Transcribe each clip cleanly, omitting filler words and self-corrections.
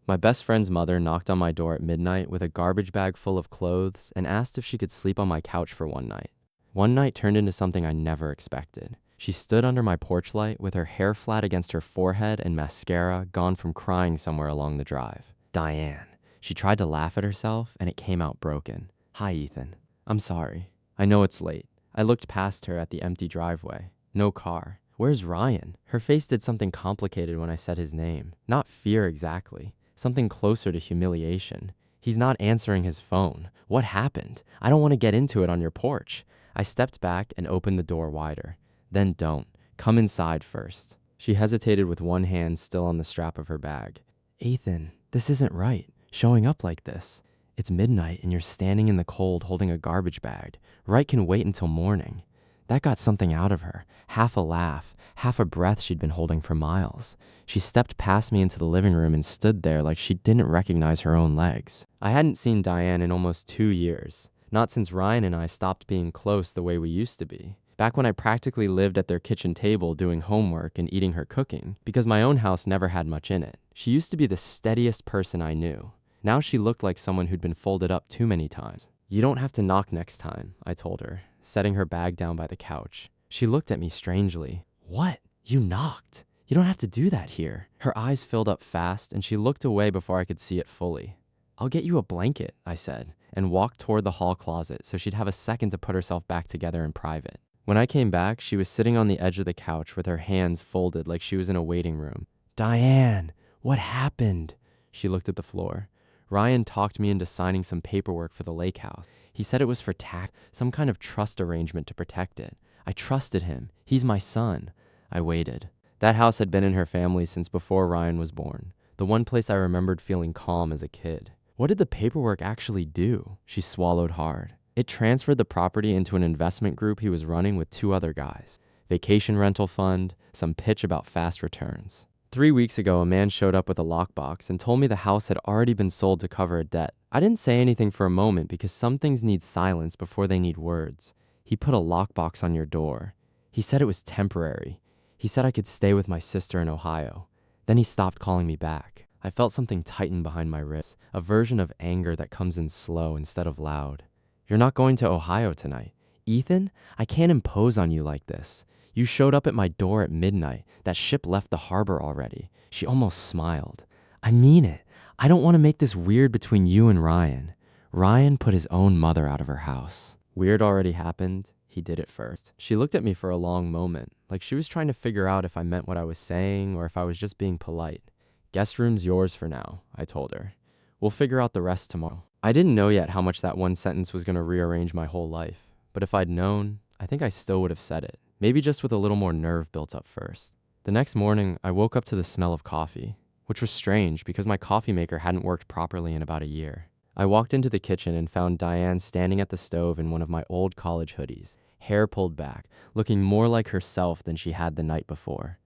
My best friend's mother knocked on my door at midnight with a garbage bag full of clothes and asked if she could sleep on my couch for one night. One night turned into something I never expected. She stood under my porch light with her hair flat against her forehead and mascara gone from crying somewhere along the drive. Diane. She tried to laugh at herself, and it came out broken. Hi, Ethan. I'm sorry. I know it's late. I looked past her at the empty driveway. No car. Where's Ryan? Her face did something complicated when I said his name. Not fear exactly. Something closer to humiliation. He's not answering his phone. What happened? I don't want to get into it on your porch. I stepped back and opened the door wider. Then don't. Come inside first. She hesitated with one hand still on the strap of her bag. Ethan, this isn't right. Showing up like this. It's midnight and you're standing in the cold holding a garbage bag. Right can wait until morning. That got something out of her. Half a laugh, half a breath she'd been holding for miles. She stepped past me into the living room and stood there like she didn't recognize her own legs. I hadn't seen Diane in almost 2 years. Not since Ryan and I stopped being close the way we used to be. Back when I practically lived at their kitchen table doing homework and eating her cooking, because my own house never had much in it. She used to be the steadiest person I knew. Now she looked like someone who'd been folded up too many times. You don't have to knock next time, I told her, setting her bag down by the couch. She looked at me strangely. What? You knocked? You don't have to do that here. Her eyes filled up fast, and she looked away before I could see it fully. I'll get you a blanket, I said, and walked toward the hall closet so she'd have a second to put herself back together in private. When I came back, she was sitting on the edge of the couch with her hands folded like she was in a waiting room. Diane, what happened? She looked at the floor. Ryan talked me into signing some paperwork for the lake house. He said it was for tax, some kind of trust arrangement to protect it. I trusted him. He's my son. I waited. That house had been in her family since before Ryan was born. The one place I remembered feeling calm as a kid. What did the paperwork actually do? She swallowed hard. It transferred the property into an investment group he was running with 2 other guys. Vacation rental fund, some pitch about fast returns. 3 weeks ago, a man showed up with a lockbox and told me the house had already been sold to cover a debt. I didn't say anything for a moment because some things need silence before they need words. He put a lockbox on your door. He said it was temporary. He said I could stay with my sister in Ohio. Then he stopped calling me back. I felt something tighten behind my wrist, a version of anger that comes in slow instead of loud. You're not going to Ohio tonight. Ethan, I can't impose on you like this. You showed up at my door at midnight. That ship left the harbor already. She almost smiled. I mean it. I don't want to make this weird between you and Ryan. Ryan put his own mother out of her house. Weird already happened. He did it first. She looked at me for a long moment, like she was trying to figure out if I meant what I was saying or if I was just being polite. Guest room's yours for now, I told her. We'll figure out the rest tomorrow. I didn't know yet how much that one sentence was going to rearrange my whole life, but if I'd known, I think I still would have said it. Maybe just with a little more nerve built up first. The next morning, I woke up to the smell of coffee, which was strange because my coffee maker hadn't worked properly in about a year. I walked into the kitchen and found Diane standing at the stove in one of my old college hoodies, hair pulled back, looking more like herself than she had the night before.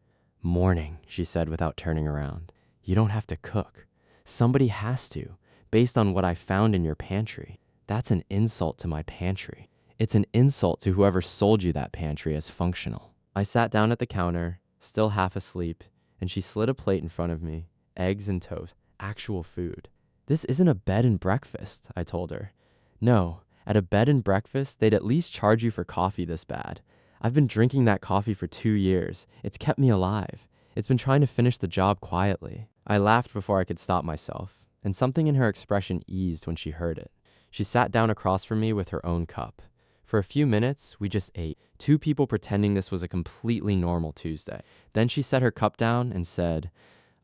Morning, she said without turning around. You don't have to cook. Somebody has to, based on what I found in your pantry. That's an insult to my pantry. It's an insult to whoever sold you that pantry as functional. I sat down at the counter, still half asleep, and she slid a plate in front of me, eggs and toast, actual food. This isn't a bed and breakfast, I told her. No, at a bed and breakfast, they'd at least charge you for coffee this bad. I've been drinking that coffee for 2 years. It's kept me alive. It's been trying to finish the job quietly. I laughed before I could stop myself, and something in her expression eased when she heard it. She sat down across from me with her own cup. For a few minutes, we just ate, 2 people pretending this was a completely normal Tuesday. Then she set her cup down and said,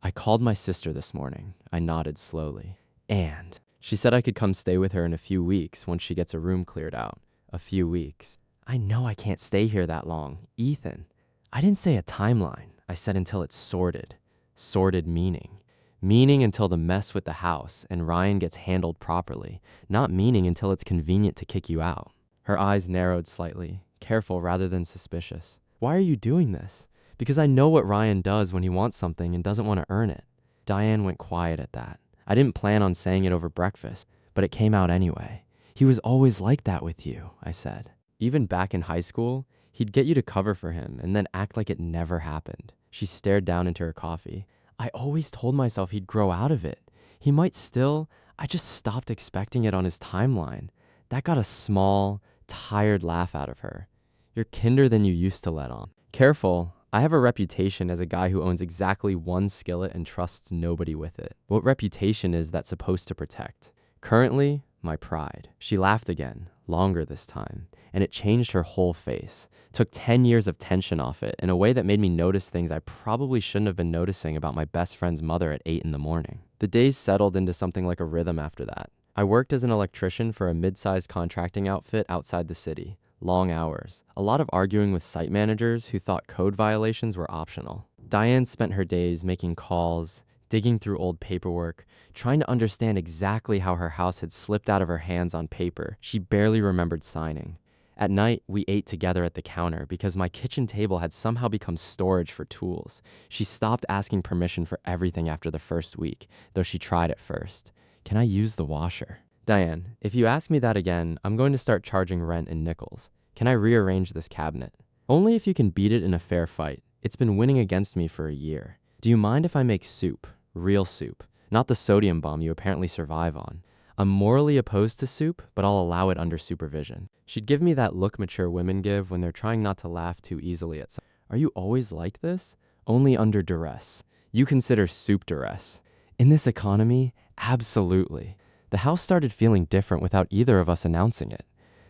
I called my sister this morning. I nodded slowly. And she said I could come stay with her in a few weeks once she gets a room cleared out. A few weeks. I know I can't stay here that long. Ethan. I didn't say a timeline. I said until it's sorted. Sorted meaning. Meaning until the mess with the house and Ryan gets handled properly. Not meaning until it's convenient to kick you out. Her eyes narrowed slightly, careful rather than suspicious. Why are you doing this? Because I know what Ryan does when he wants something and doesn't want to earn it. Diane went quiet at that. I didn't plan on saying it over breakfast, but it came out anyway. He was always like that with you, I said. Even back in high school, he'd get you to cover for him and then act like it never happened. She stared down into her coffee. I always told myself he'd grow out of it. He might still, I just stopped expecting it on his timeline. That got a small, tired laugh out of her. You're kinder than you used to let on. Careful, I have a reputation as a guy who owns exactly one skillet and trusts nobody with it. What reputation is that supposed to protect? Currently, my pride. She laughed again, longer this time, and it changed her whole face. Took 10 years of tension off it in a way that made me notice things I probably shouldn't have been noticing about my best friend's mother at 8 in the morning. The days settled into something like a rhythm after that. I worked as an electrician for a mid-sized contracting outfit outside the city. Long hours. A lot of arguing with site managers who thought code violations were optional. Diane spent her days making calls, digging through old paperwork, trying to understand exactly how her house had slipped out of her hands on paper she barely remembered signing. At night, we ate together at the counter because my kitchen table had somehow become storage for tools. She stopped asking permission for everything after the first week, though she tried at first. Can I use the washer? Diane, if you ask me that again, I'm going to start charging rent in nickels. Can I rearrange this cabinet? Only if you can beat it in a fair fight. It's been winning against me for a year. Do you mind if I make soup? Real soup. Not the sodium bomb you apparently survive on. I'm morally opposed to soup, but I'll allow it under supervision. She'd give me that look mature women give when they're trying not to laugh too easily at something. Are you always like this? Only under duress. You consider soup duress. In this economy, absolutely. The house started feeling different without either of us announcing it.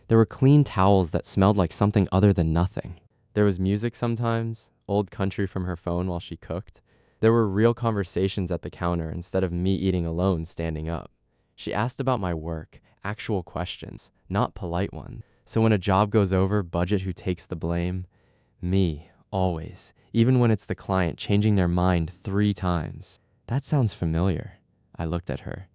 There were clean towels that smelled like something other than nothing. There was music sometimes, old country from her phone while she cooked. There were real conversations at the counter instead of me eating alone standing up. She asked about my work, actual questions, not polite ones. So when a job goes over, budget who takes the blame? Me, always, even when it's the client changing their mind 3 times. That sounds familiar. I looked at her.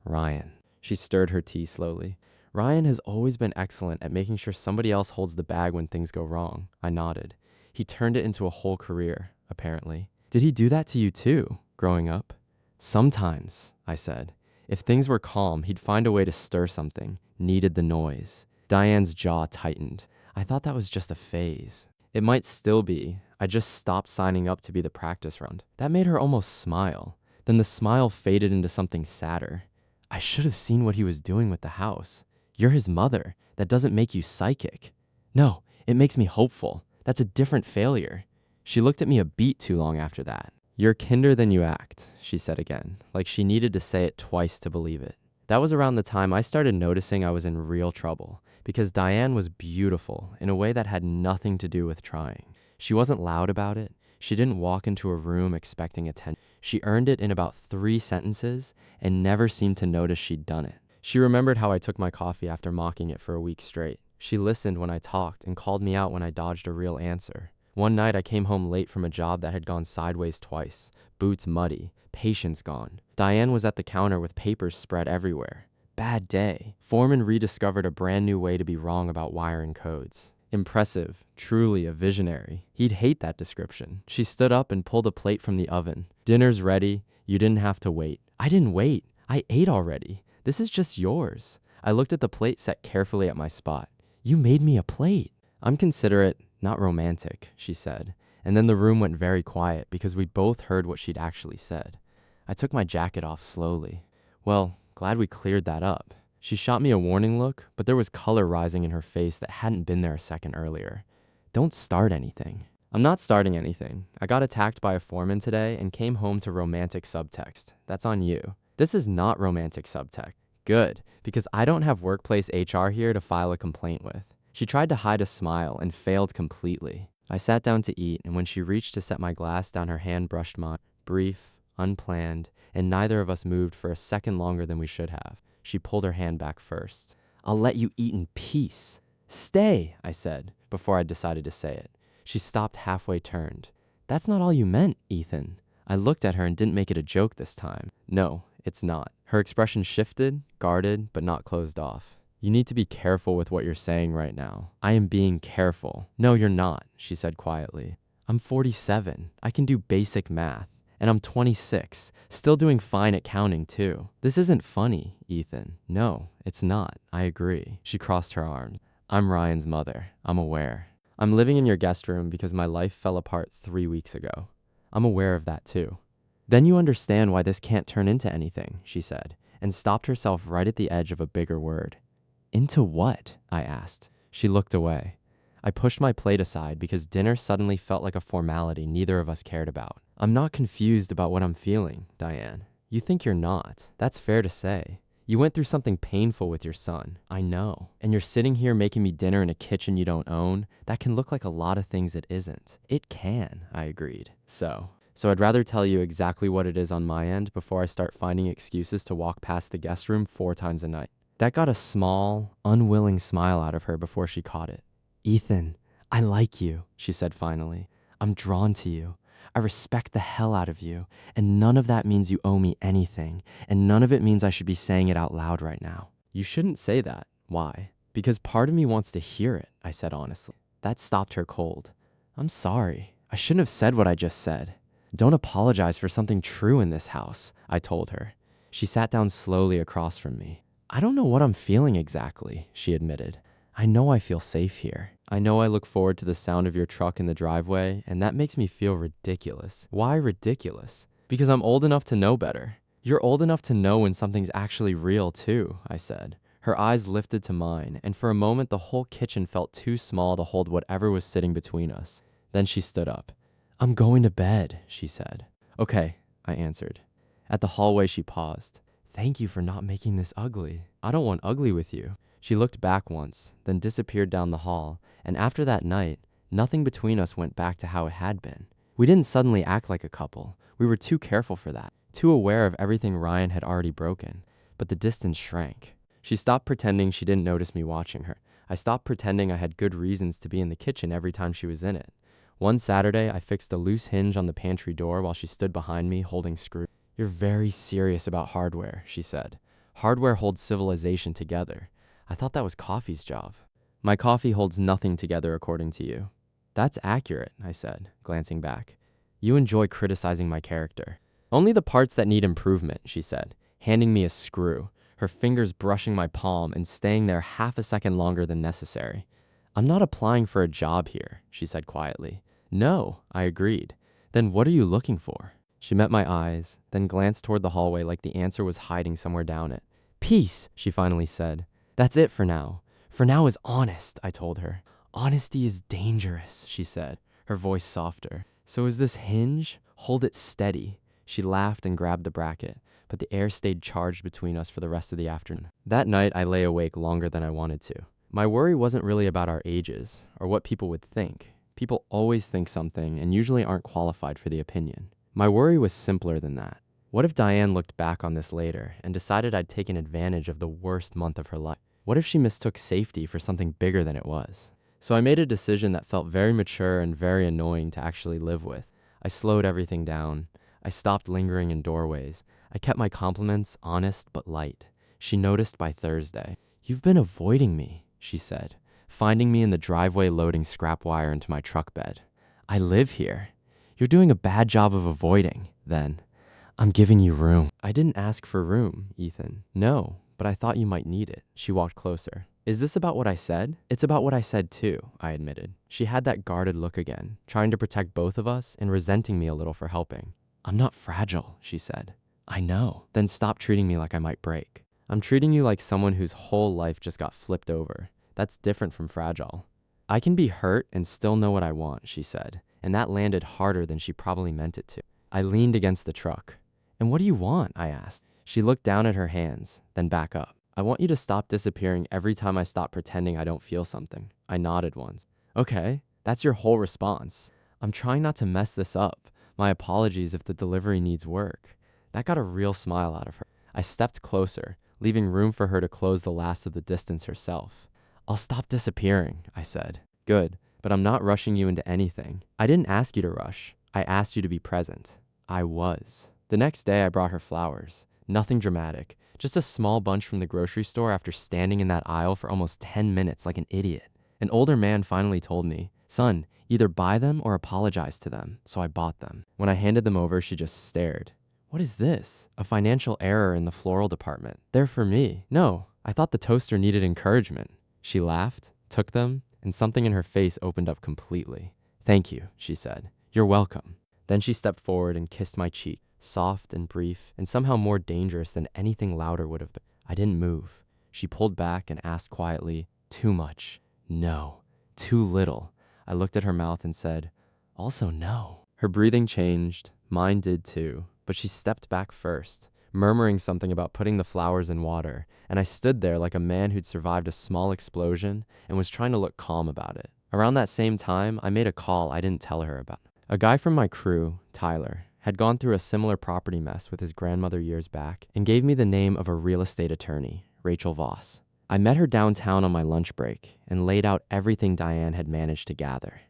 Ryan. She stirred her tea slowly. Ryan has always been excellent at making sure somebody else holds the bag when things go wrong. I nodded. He turned it into a whole career, apparently. Did he do that to you too, growing up? Sometimes, I said. If things were calm, he'd find a way to stir something, needed the noise. Diane's jaw tightened. I thought that was just a phase. It might still be. I just stopped signing up to be the practice round. That made her almost smile. Then the smile faded into something sadder. I should have seen what he was doing with the house. You're his mother. That doesn't make you psychic. No, it makes me hopeful. That's a different failure. She looked at me a beat too long after that. You're kinder than you act, she said again, like she needed to say it twice to believe it. That was around the time I started noticing I was in real trouble, because Diane was beautiful in a way that had nothing to do with trying. She wasn't loud about it. She didn't walk into a room expecting attention. She earned it in about 3 sentences and never seemed to notice she'd done it. She remembered how I took my coffee after mocking it for a week straight. She listened when I talked and called me out when I dodged a real answer. One night I came home late from a job that had gone sideways twice. Boots muddy. Patience gone. Diane was at the counter with papers spread everywhere. Bad day. Foreman rediscovered a brand new way to be wrong about wiring codes. Impressive. Truly a visionary. He'd hate that description. She stood up and pulled a plate from the oven. Dinner's ready. You didn't have to wait. I didn't wait. I ate already. This is just yours. I looked at the plate set carefully at my spot. You made me a plate. I'm considerate, not romantic, she said. And then the room went very quiet because we both heard what she'd actually said. I took my jacket off slowly. Well, glad we cleared that up. She shot me a warning look, but there was color rising in her face that hadn't been there a second earlier. Don't start anything. I'm not starting anything. I got attacked by a foreman today and came home to romantic subtext. That's on you. This is not romantic subtext. Good, because I don't have workplace HR here to file a complaint with. She tried to hide a smile and failed completely. I sat down to eat, and when she reached to set my glass down, her hand brushed mine. Brief, unplanned, and neither of us moved for a second longer than we should have. She pulled her hand back first. I'll let you eat in peace. Stay, I said, before I decided to say it. She stopped halfway turned. That's not all you meant, Ethan. I looked at her and didn't make it a joke this time. No, it's not. Her expression shifted, guarded, but not closed off. You need to be careful with what you're saying right now. I am being careful. No, you're not, she said quietly. I'm 47. I can do basic math. And I'm 26, still doing fine at counting too. This isn't funny, Ethan. No, it's not. I agree. She crossed her arms. I'm Ryan's mother. I'm aware. I'm living in your guest room because my life fell apart 3 weeks ago. I'm aware of that too. Then you understand why this can't turn into anything, she said, and stopped herself right at the edge of a bigger word. Into what? I asked. She looked away. I pushed my plate aside because dinner suddenly felt like a formality neither of us cared about. I'm not confused about what I'm feeling, Diane. You think you're not. That's fair to say. You went through something painful with your son. I know. And you're sitting here making me dinner in a kitchen you don't own. That can look like a lot of things it isn't. It can, I agreed. So I'd rather tell you exactly what it is on my end before I start finding excuses to walk past the guest room 4 times a night. That got a small, unwilling smile out of her before she caught it. Ethan, I like you, she said finally. I'm drawn to you. I respect the hell out of you, and none of that means you owe me anything, and none of it means I should be saying it out loud right now. You shouldn't say that. Why? Because part of me wants to hear it, I said honestly. That stopped her cold. I'm sorry. I shouldn't have said what I just said. Don't apologize for something true in this house, I told her. She sat down slowly across from me. I don't know what I'm feeling exactly, she admitted. I know I feel safe here. I know I look forward to the sound of your truck in the driveway, and that makes me feel ridiculous. Why ridiculous? Because I'm old enough to know better. You're old enough to know when something's actually real too, I said. Her eyes lifted to mine, and for a moment the whole kitchen felt too small to hold whatever was sitting between us. Then she stood up. I'm going to bed, she said. Okay, I answered. At the hallway she paused. Thank you for not making this ugly. I don't want ugly with you. She looked back once, then disappeared down the hall, and after that night, nothing between us went back to how it had been. We didn't suddenly act like a couple. We were too careful for that, too aware of everything Ryan had already broken. But the distance shrank. She stopped pretending she didn't notice me watching her. I stopped pretending I had good reasons to be in the kitchen every time she was in it. One Saturday, I fixed a loose hinge on the pantry door while she stood behind me holding screws. You're very serious about hardware, she said. Hardware holds civilization together. I thought that was coffee's job. My coffee holds nothing together according to you. That's accurate, I said, glancing back. You enjoy criticizing my character. Only the parts that need improvement, she said, handing me a screw, her fingers brushing my palm and staying there half a second longer than necessary. I'm not applying for a job here, she said quietly. No, I agreed. Then what are you looking for? She met my eyes, then glanced toward the hallway like the answer was hiding somewhere down it. Peace, she finally said. That's it for now. For now is honest, I told her. Honesty is dangerous, she said, her voice softer. So is this hinge? Hold it steady. She laughed and grabbed the bracket, but the air stayed charged between us for the rest of the afternoon. That night, I lay awake longer than I wanted to. My worry wasn't really about our ages, or what people would think. People always think something and usually aren't qualified for the opinion. My worry was simpler than that. What if Diane looked back on this later and decided I'd taken advantage of the worst month of her life? What if she mistook safety for something bigger than it was? So I made a decision that felt very mature and very annoying to actually live with. I slowed everything down. I stopped lingering in doorways. I kept my compliments honest but light. She noticed by Thursday. You've been avoiding me, she said, finding me in the driveway loading scrap wire into my truck bed. I live here. You're doing a bad job of avoiding, then. I'm giving you room. I didn't ask for room, Ethan. No, but I thought you might need it. She walked closer. Is this about what I said? It's about what I said too, I admitted. She had that guarded look again, trying to protect both of us and resenting me a little for helping. I'm not fragile, she said. I know. Then stop treating me like I might break. I'm treating you like someone whose whole life just got flipped over. That's different from fragile. I can be hurt and still know what I want, she said, and that landed harder than she probably meant it to. I leaned against the truck. And what do you want? I asked. She looked down at her hands, then back up. I want you to stop disappearing every time I stop pretending I don't feel something. I nodded once. Okay, that's your whole response. I'm trying not to mess this up. My apologies if the delivery needs work. That got a real smile out of her. I stepped closer, leaving room for her to close the last of the distance herself. I'll stop disappearing, I said. Good, but I'm not rushing you into anything. I didn't ask you to rush. I asked you to be present. I was. The next day I brought her flowers. Nothing dramatic, just a small bunch from the grocery store after standing in that aisle for almost 10 minutes like an idiot. An older man finally told me, son, either buy them or apologize to them, so I bought them. When I handed them over, she just stared. What is this? A financial error in the floral department. They're for me. No, I thought the toaster needed encouragement. She laughed, took them, and something in her face opened up completely. Thank you, she said. You're welcome. Then she stepped forward and kissed my cheek. soft and brief, and somehow more dangerous than anything louder would have been. I didn't move. She pulled back and asked quietly, "Too much." "No." "Too little." I looked at her mouth and said, "Also no." Her breathing changed. Mine did too, but she stepped back first, murmuring something about putting the flowers in water, and I stood there like a man who'd survived a small explosion and was trying to look calm about it. Around that same time, I made a call I didn't tell her about. A guy from my crew, Tyler, had gone through a similar property mess with his grandmother years back and gave me the name of a real estate attorney, Rachel Voss. I met her downtown on my lunch break and laid out everything Diane had managed to gather.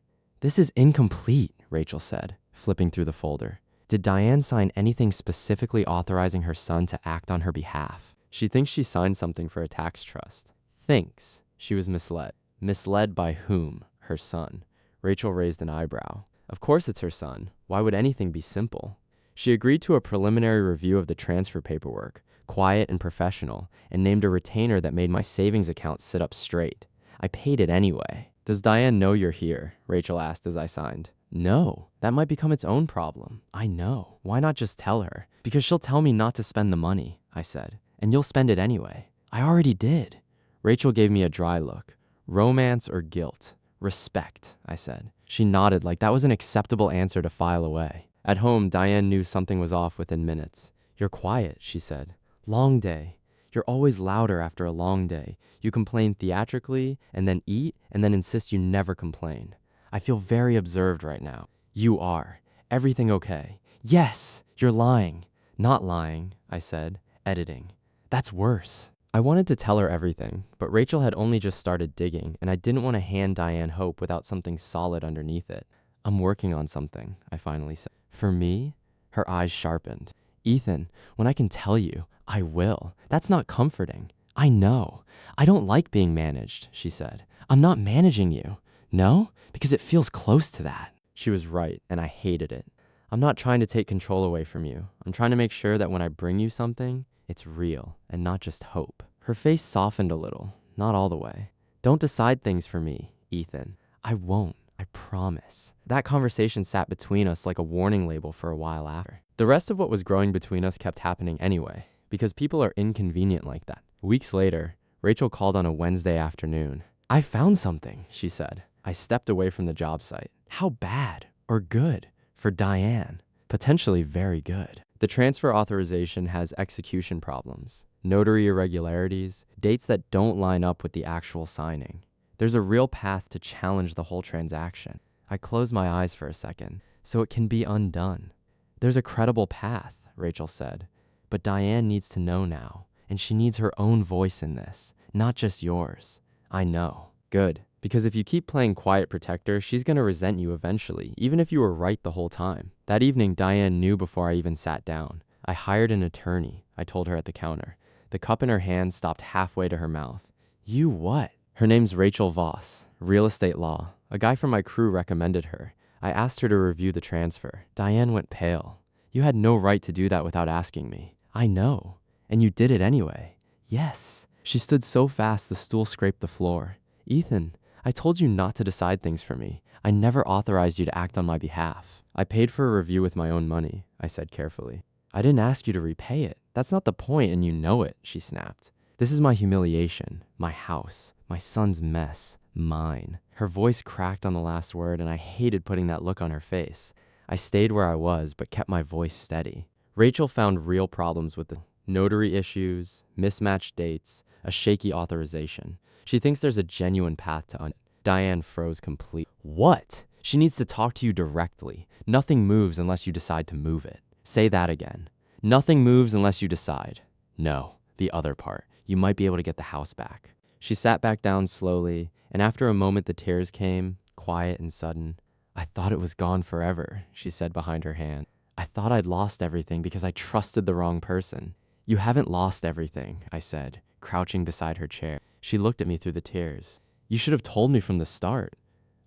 "This is incomplete," Rachel said, flipping through the folder. "Did Diane sign anything specifically authorizing her son to act on her behalf?" She thinks she signed something for a tax trust. Thinks. She was misled. Misled by whom? Her son. Rachel raised an eyebrow. Of course it's her son. Why would anything be simple? She agreed to a preliminary review of the transfer paperwork, quiet and professional, and named a retainer that made my savings account sit up straight. I paid it anyway. "Does Diane know you're here?" Rachel asked as I signed. "No, that might become its own problem." "I know. Why not just tell her?" "Because she'll tell me not to spend the money," I said, "and you'll spend it anyway." "I already did." Rachel gave me a dry look. "Romance or guilt?" "Respect," I said. She nodded like that was an acceptable answer to file away. At home, Diane knew something was off within minutes. "You're quiet," she said. "Long day. You're always louder after a long day. You complain theatrically, and then eat, and then insist you never complain. I feel very observed right now." "You are. Everything okay?" "Yes, you're lying." "Not lying," I said, editing. "That's worse." I wanted to tell her everything, but Rachel had only just started digging, and I didn't want to hand Diane hope without something solid underneath it. "I'm working on something," I finally said. "For me?" Her eyes sharpened. "Ethan, when I can tell you, I will. That's not comforting. I know. I don't like being managed," she said. "I'm not managing you." "No? Because it feels close to that." She was right, and I hated it. "I'm not trying to take control away from you. I'm trying to make sure that when I bring you something, it's real and not just hope." Her face softened a little, not all the way. "Don't decide things for me, Ethan." "I won't. I promise." That conversation sat between us like a warning label for a while after. The rest of what was growing between us kept happening anyway, because people are inconvenient like that. Weeks later, Rachel called on a Wednesday afternoon. "I found something," she said. I stepped away from the job site. "How bad or good?" "For Diane. Potentially very good." The transfer authorization has execution problems, notary irregularities, dates that don't line up with the actual signing. There's a real path to challenge the whole transaction. I closed my eyes for a second, so it can be undone. "There's a credible path," Rachel said, "but Diane needs to know now, and she needs her own voice in this, not just yours." "I know." "Good. Because if you keep playing quiet protector, she's going to resent you eventually, even if you were right the whole time." That evening, Diane knew before I even sat down. "I hired an attorney," I told her at the counter. The cup in her hand stopped halfway to her mouth. "You what?" "Her name's Rachel Voss, real estate law. A guy from my crew recommended her. I asked her to review the transfer." Diane went pale. "You had no right to do that without asking me." "I know. And you did it anyway." "Yes." She stood so fast the stool scraped the floor. "Ethan, I told you not to decide things for me. I never authorized you to act on my behalf." "I paid for a review with my own money," I said carefully. "I didn't ask you to repay it. That's not the point, and you know it," she snapped. "This is my humiliation, my house, my son's mess, mine." Her voice cracked on the last word, and I hated putting that look on her face. I stayed where I was, but kept my voice steady. Rachel found real problems with the notary issues, mismatched dates, a shaky authorization. She thinks there's a genuine path to Diane froze complete. "What?" "She needs to talk to you directly. Nothing moves unless you decide to move it." "Say that again." "Nothing moves unless you decide." "No, the other part. You might be able to get the house back." She sat back down slowly, and after a moment the tears came, quiet and sudden. "I thought it was gone forever," she said behind her hand. "I thought I'd lost everything because I trusted the wrong person." "You haven't lost everything," I said, crouching beside her chair. She looked at me through the tears. "You should have told me from the start."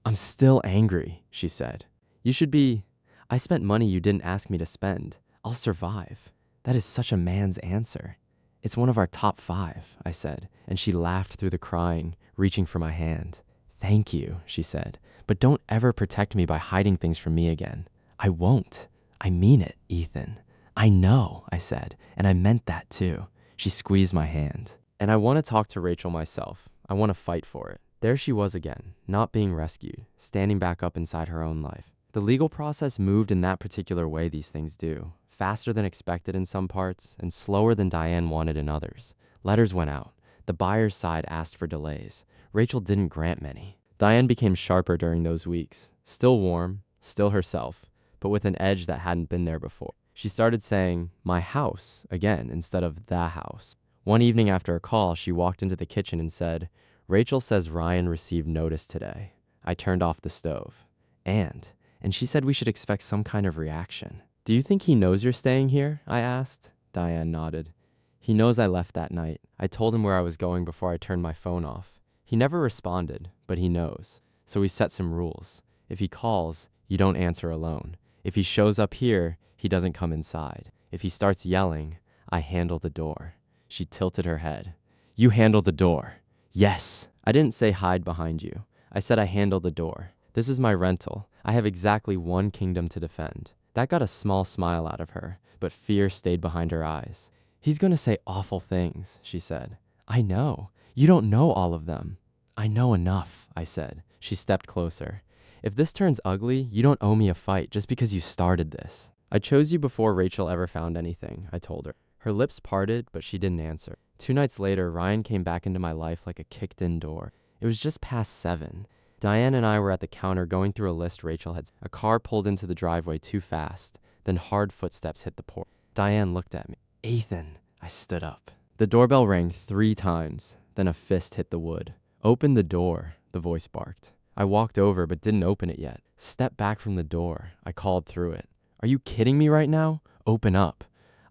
"I'm still angry," she said. "You should be. I spent money you didn't ask me to spend. I'll survive." "That is such a man's answer." "It's one of our top 5, I said, and she laughed through the crying, reaching for my hand. "Thank you," she said, "but don't ever protect me by hiding things from me again." "I won't. I mean it, Ethan. I know, I said, and I meant that too. She squeezed my hand. And I want to talk to Rachel myself. I want to fight for it. There she was again, not being rescued, standing back up inside her own life. The legal process moved in that particular way these things do, faster than expected in some parts, and slower than Diane wanted in others. Letters went out. The buyer's side asked for delays. Rachel didn't grant many. Diane became sharper during those weeks, still warm, still herself, but with an edge that hadn't been there before. She started saying, "my house," again instead of "the house." One evening after a call, she walked into the kitchen and said, "Rachel says Ryan received notice today." I turned off the stove. And she said we should expect some kind of reaction. "Do you think he knows you're staying here?" I asked. Diane nodded. "He knows I left that night. I told him where I was going before I turned my phone off. He never responded, but he knows. So we set some rules. If he calls, you don't answer alone. If he shows up here, he doesn't come inside. If he starts yelling, I handle the door." She tilted her head. "You handle the door." "Yes." I didn't say hide behind you. I said I handle the door. This is my rental. I have exactly one kingdom to defend. That got a small smile out of her, but fear stayed behind her eyes. "He's gonna say awful things," she said. "I know. You don't know all of them." "I know enough," I said. She stepped closer. "If this turns ugly, you don't owe me a fight just because you started this." "I chose you before Rachel ever found anything," I told her. Her lips parted, but she didn't answer. 2 nights later, Ryan came back into my life like a kicked-in door. It was just past 7. Diane and I were at the counter going through a list Rachel had. A car pulled into the driveway too fast, then hard footsteps hit the porch. Diane looked at me. "Ethan." I stood up. The doorbell rang 3 times, then a fist hit the wood. "Open the door," the voice barked. I walked over but didn't open it yet. "Step back from the door," I called through it. "Are you kidding me right now? Open up."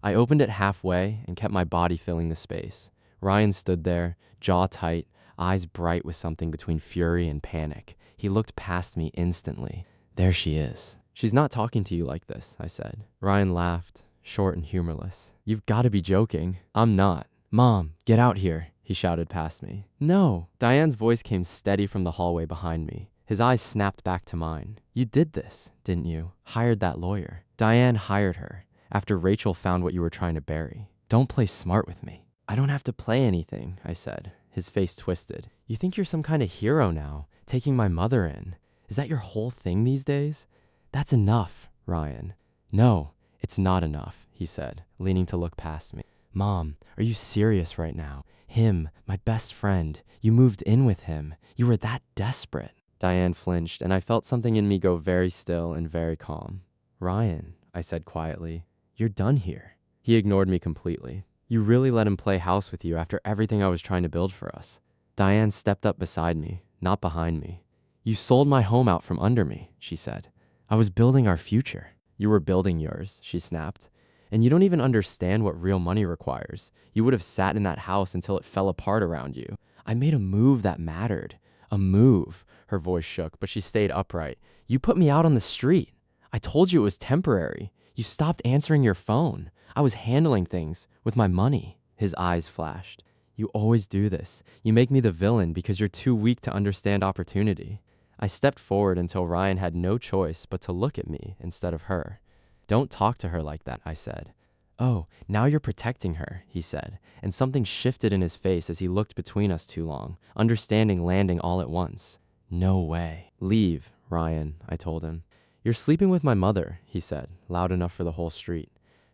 I opened it halfway and kept my body filling the space. Ryan stood there, jaw tight, eyes bright with something between fury and panic. He looked past me instantly. "There she is." "She's not talking to you like this," I said. Ryan laughed, short and humorless. "You've got to be joking." "I'm not." "Mom, get out here," he shouted past me. "No." Diane's voice came steady from the hallway behind me. His eyes snapped back to mine. "You did this, didn't you? Hired that lawyer." "Diane hired her after Rachel found what you were trying to bury. Don't play smart with me." "I don't have to play anything," I said. His face twisted. "You think you're some kind of hero now, taking my mother in. Is that your whole thing these days?" "That's enough, Ryan." "No, it's not enough," he said, leaning to look past me. "Mom, are you serious right now? Him, my best friend. You moved in with him. You were that desperate." Diane flinched, and I felt something in me go very still and very calm. "Ryan," I said quietly, "you're done here." He ignored me completely. "You really let him play house with you after everything I was trying to build for us." Diane stepped up beside me, not behind me. "You sold my home out from under me," she said. "I was building our future." "You were building yours," she snapped. "And you don't even understand what real money requires. You would have sat in that house until it fell apart around you. I made a move that mattered. A move." Her voice shook, but she stayed upright. "You put me out on the street. I told you it was temporary. You stopped answering your phone. I was handling things with my money." His eyes flashed. "You always do this. You make me the villain because you're too weak to understand opportunity." I stepped forward until Ryan had no choice but to look at me instead of her. "Don't talk to her like that," I said. "Oh, now you're protecting her," he said, and something shifted in his face as he looked between us too long, understanding landing all at once. "No way." "Leave, Ryan," I told him. "You're sleeping with my mother," he said, loud enough for the whole street.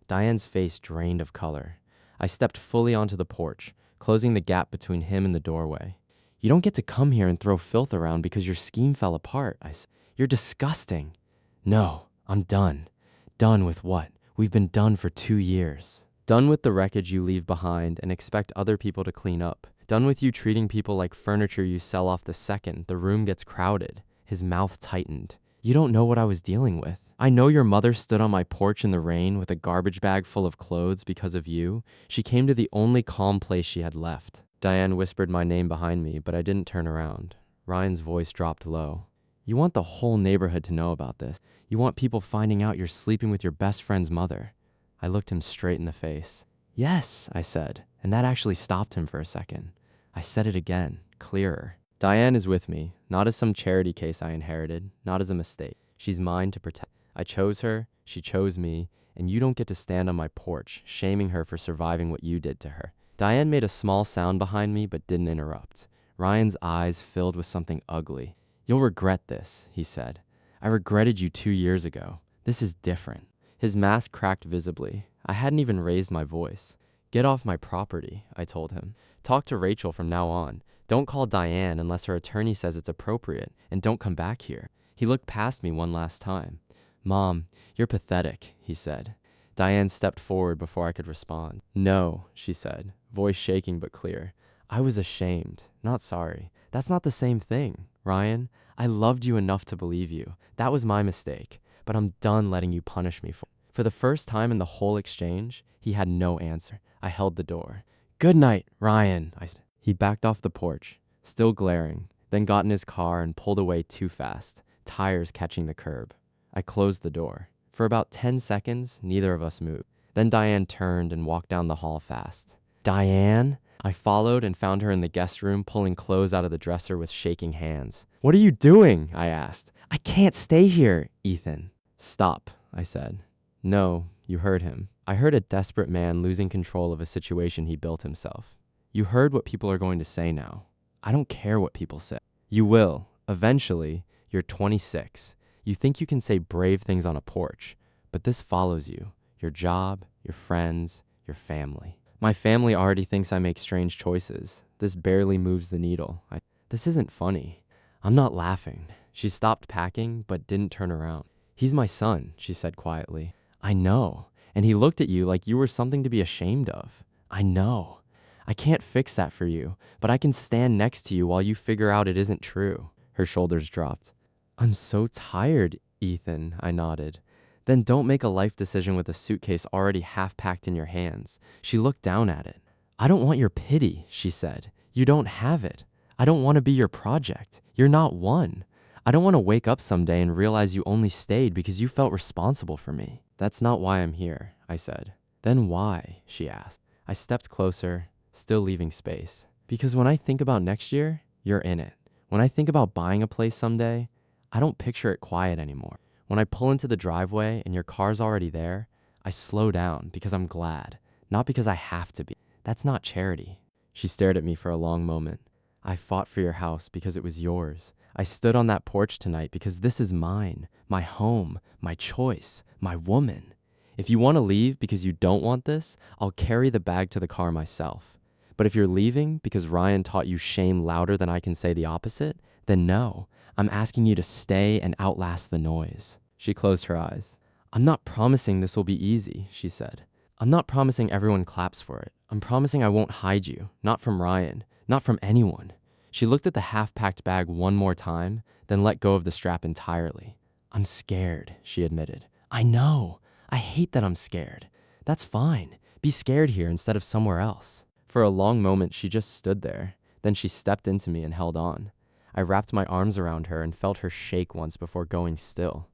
Diane's face drained of color. I stepped fully onto the porch, closing the gap between him and the doorway. "You don't get to come here and throw filth around because your scheme fell apart," I said. "You're disgusting." "No, I'm done." "Done with what? We've been done for 2 years. Done with the wreckage you leave behind and expect other people to clean up. Done with you treating people like furniture you sell off the second the room gets crowded." His mouth tightened. "You don't know what I was dealing with. I know your mother stood on my porch in the rain with a garbage bag full of clothes because of you. She came to the only calm place she had left." Diane whispered my name behind me, but I didn't turn around. Ryan's voice dropped low. "You want the whole neighborhood to know about this. You want people finding out you're sleeping with your best friend's mother." I looked him straight in the face. "Yes," I said, and that actually stopped him for a second. I said it again, clearer. "Diane is with me, not as some charity case I inherited, not as a mistake. She's mine to protect. I chose her, she chose me, and you don't get to stand on my porch, shaming her for surviving what you did to her." Diane made a small sound behind me but didn't interrupt. Ryan's eyes filled with something ugly. "You'll regret this," he said. "I regretted you 2 years ago. This is different." His mask cracked visibly. I hadn't even raised my voice. "Get off my property," I told him. "Talk to Rachel from now on. Don't call Diane unless her attorney says it's appropriate, and don't come back here." He looked past me one last time. "Mom, you're pathetic," he said. Diane stepped forward before I could respond. "No," she said, voice shaking but clear. "I was ashamed, not sorry. That's not the same thing. Ryan, I loved you enough to believe you. That was my mistake, but I'm done letting you punish me for it." For the first time in the whole exchange, he had no answer. I held the door. "Good night, Ryan," I said. He backed off the porch, still glaring, then got in his car and pulled away too fast, tires catching the curb. I closed the door. For about 10 seconds, neither of us moved. Then Diane turned and walked down the hall fast. "Diane?" I followed and found her in the guest room pulling clothes out of the dresser with shaking hands. "What are you doing?" I asked. "I can't stay here, Ethan." "Stop," I said. "No, you heard him. I heard a desperate man losing control of a situation he built himself. You heard what people are going to say now. I don't care what people say. You will. Eventually, you're 26. You think you can say brave things on a porch, but this follows you. Your job, your friends, your family. My family already thinks I make strange choices. This barely moves the needle. This isn't funny. I'm not laughing." She stopped packing, but didn't turn around. "He's my son," she said quietly. "I know. And he looked at you like you were something to be ashamed of. I know. I can't fix that for you, but I can stand next to you while you figure out it isn't true." Her shoulders dropped. "I'm so tired, Ethan," I nodded. "Then don't make a life decision with a suitcase already half packed in your hands." She looked down at it. "I don't want your pity," she said. "You don't have it. I don't want to be your project. You're not one. I don't want to wake up someday and realize you only stayed because you felt responsible for me." "That's not why I'm here," I said. "Then why?" she asked. I stepped closer, still leaving space. "Because when I think about next year, you're in it. When I think about buying a place someday, I don't picture it quiet anymore. When I pull into the driveway and your car's already there, I slow down because I'm glad, not because I have to be. That's not charity." She stared at me for a long moment. "I fought for your house because it was yours. I stood on that porch tonight because this is mine, my home, my choice, my woman. If you want to leave because you don't want this, I'll carry the bag to the car myself. But if you're leaving because Ryan taught you shame louder than I can say the opposite, then no, I'm asking you to stay and outlast the noise." She closed her eyes. "I'm not promising this will be easy," she said. "I'm not promising everyone claps for it. I'm promising I won't hide you, not from Ryan, not from anyone." She looked at the half-packed bag one more time, then let go of the strap entirely. "I'm scared," she admitted. "I know. I hate that I'm scared. That's fine. Be scared here instead of somewhere else." For a long moment, she just stood there. Then she stepped into me and held on. I wrapped my arms around her and felt her shake once before going still.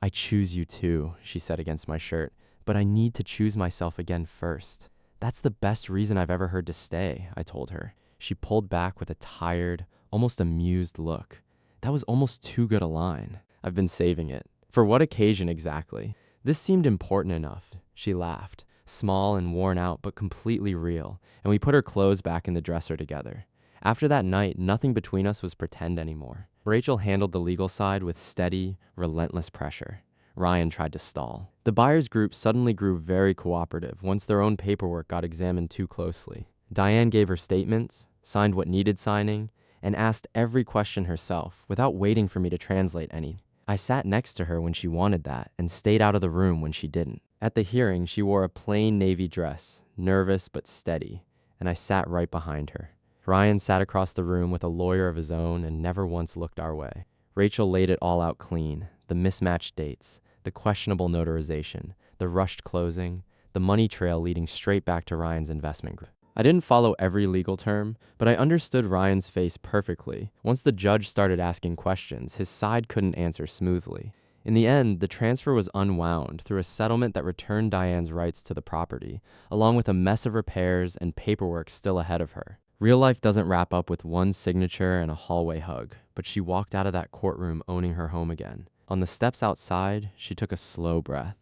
"I choose you too," she said against my shirt, "but I need to choose myself again first." "That's the best reason I've ever heard to stay," I told her. She pulled back with a tired, almost amused look. That was almost too good a line. I've been saving it. For what occasion exactly? This seemed important enough. She laughed, small and worn out, but completely real, and we put her clothes back in the dresser together. After that night, nothing between us was pretend anymore. Rachel handled the legal side with steady, relentless pressure. Ryan tried to stall. The buyers group suddenly grew very cooperative once their own paperwork got examined too closely. Diane gave her statements, signed what needed signing, and asked every question herself without waiting for me to translate any. I sat next to her when she wanted that and stayed out of the room when she didn't. At the hearing, she wore a plain navy dress, nervous but steady, and I sat right behind her. Ryan sat across the room with a lawyer of his own and never once looked our way. Rachel laid it all out clean, the mismatched dates, the questionable notarization, the rushed closing, the money trail leading straight back to Ryan's investment group. I didn't follow every legal term, but I understood Ryan's face perfectly. Once the judge started asking questions, his side couldn't answer smoothly. In the end, the transfer was unwound through a settlement that returned Diane's rights to the property, along with a mess of repairs and paperwork still ahead of her. Real life doesn't wrap up with one signature and a hallway hug, but she walked out of that courtroom owning her home again. On the steps outside, she took a slow breath.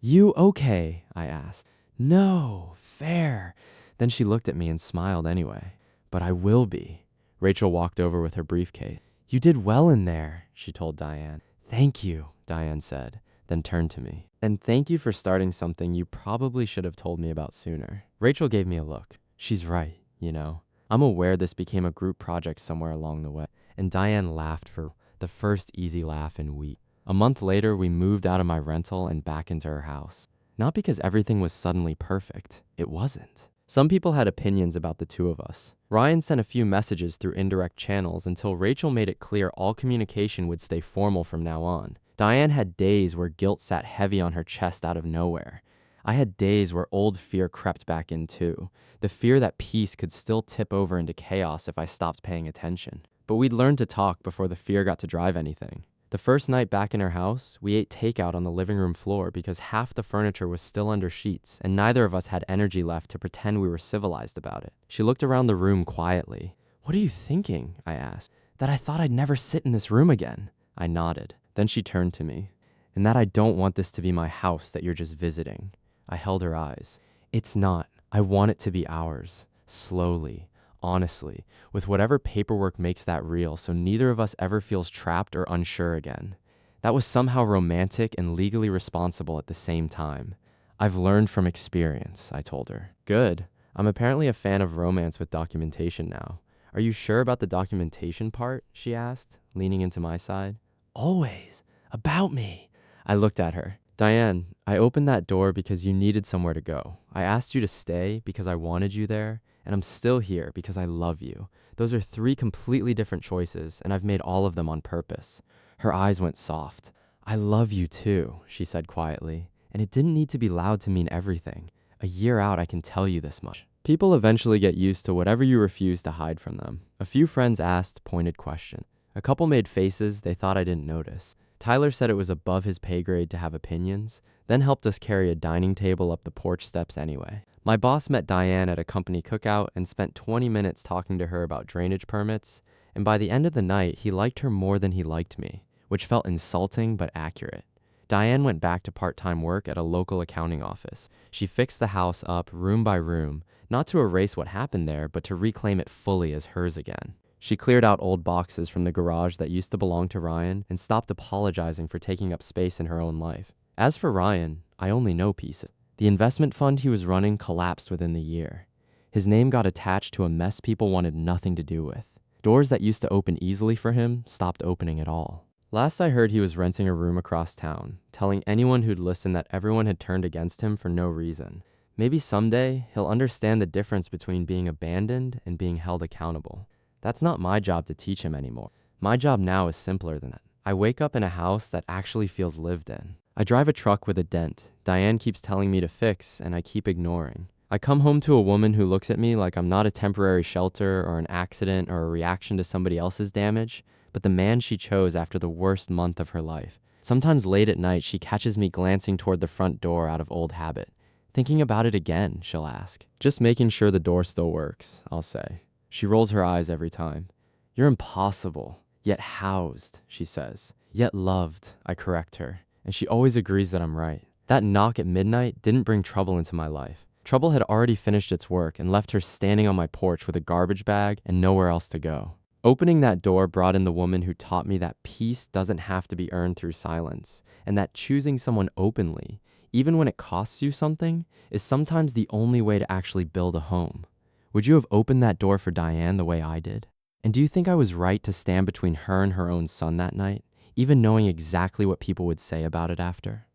"You okay?" I asked. "No, fair." Then she looked at me and smiled anyway. "But I will be." Rachel walked over with her briefcase. "You did well in there," she told Diane. "Thank you," Diane said, then turned to me. "And thank you for starting something you probably should have told me about sooner." Rachel gave me a look. She's right, you know. I'm aware this became a group project somewhere along the way. And Diane laughed for the first easy laugh in weeks. A month later, we moved out of my rental and back into her house. Not because everything was suddenly perfect. It wasn't. Some people had opinions about the two of us. Ryan sent a few messages through indirect channels until Rachel made it clear all communication would stay formal from now on. Diane had days where guilt sat heavy on her chest out of nowhere. I had days where old fear crept back in too. The fear that peace could still tip over into chaos if I stopped paying attention. But we'd learned to talk before the fear got to drive anything. The first night back in her house, we ate takeout on the living room floor because half the furniture was still under sheets and neither of us had energy left to pretend we were civilized about it. She looked around the room quietly. "What are you thinking?" I asked. "That I thought I'd never sit in this room again." I nodded. Then she turned to me. "And that I don't want this to be my house that you're just visiting." I held her eyes. "It's not. I want it to be ours. Slowly. Honestly, with whatever paperwork makes that real so neither of us ever feels trapped or unsure again." That was somehow romantic and legally responsible at the same time. "I've learned from experience," I told her. "Good. I'm apparently a fan of romance with documentation now." "Are you sure about the documentation part?" she asked, leaning into my side. "Always. About me." I looked at her. "Diane, I opened that door because you needed somewhere to go. I asked you to stay because I wanted you there. And I'm still here because I love you. Those are three completely different choices, and I've made all of them on purpose." Her eyes went soft. "I love you too," she said quietly. "And it didn't need to be loud to mean everything. A year out, I can tell you this much." People eventually get used to whatever you refuse to hide from them. A few friends asked pointed questions. A couple made faces they thought I didn't notice. Tyler said it was above his pay grade to have opinions, then helped us carry a dining table up the porch steps anyway. My boss met Diane at a company cookout and spent 20 minutes talking to her about drainage permits, and by the end of the night, he liked her more than he liked me, which felt insulting but accurate. Diane went back to part-time work at a local accounting office. She fixed the house up room by room, not to erase what happened there, but to reclaim it fully as hers again. She cleared out old boxes from the garage that used to belong to Ryan and stopped apologizing for taking up space in her own life. As for Ryan, I only know pieces. The investment fund he was running collapsed within the year. His name got attached to a mess people wanted nothing to do with. Doors that used to open easily for him stopped opening at all. Last I heard, he was renting a room across town, telling anyone who'd listen that everyone had turned against him for no reason. Maybe someday, he'll understand the difference between being abandoned and being held accountable. That's not my job to teach him anymore. My job now is simpler than that. I wake up in a house that actually feels lived in. I drive a truck with a dent Diane keeps telling me to fix, and I keep ignoring. I come home to a woman who looks at me like I'm not a temporary shelter or an accident or a reaction to somebody else's damage, but the man she chose after the worst month of her life. Sometimes late at night, she catches me glancing toward the front door out of old habit. "Thinking about it again," she'll ask. "Just making sure the door still works," I'll say. She rolls her eyes every time. "You're impossible, yet housed," she says. "Yet loved," I correct her, and she always agrees that I'm right. That knock at midnight didn't bring trouble into my life. Trouble had already finished its work and left her standing on my porch with a garbage bag and nowhere else to go. Opening that door brought in the woman who taught me that peace doesn't have to be earned through silence, and that choosing someone openly, even when it costs you something, is sometimes the only way to actually build a home. Would you have opened that door for Diane the way I did? And do you think I was right to stand between her and her own son that night, even knowing exactly what people would say about it after?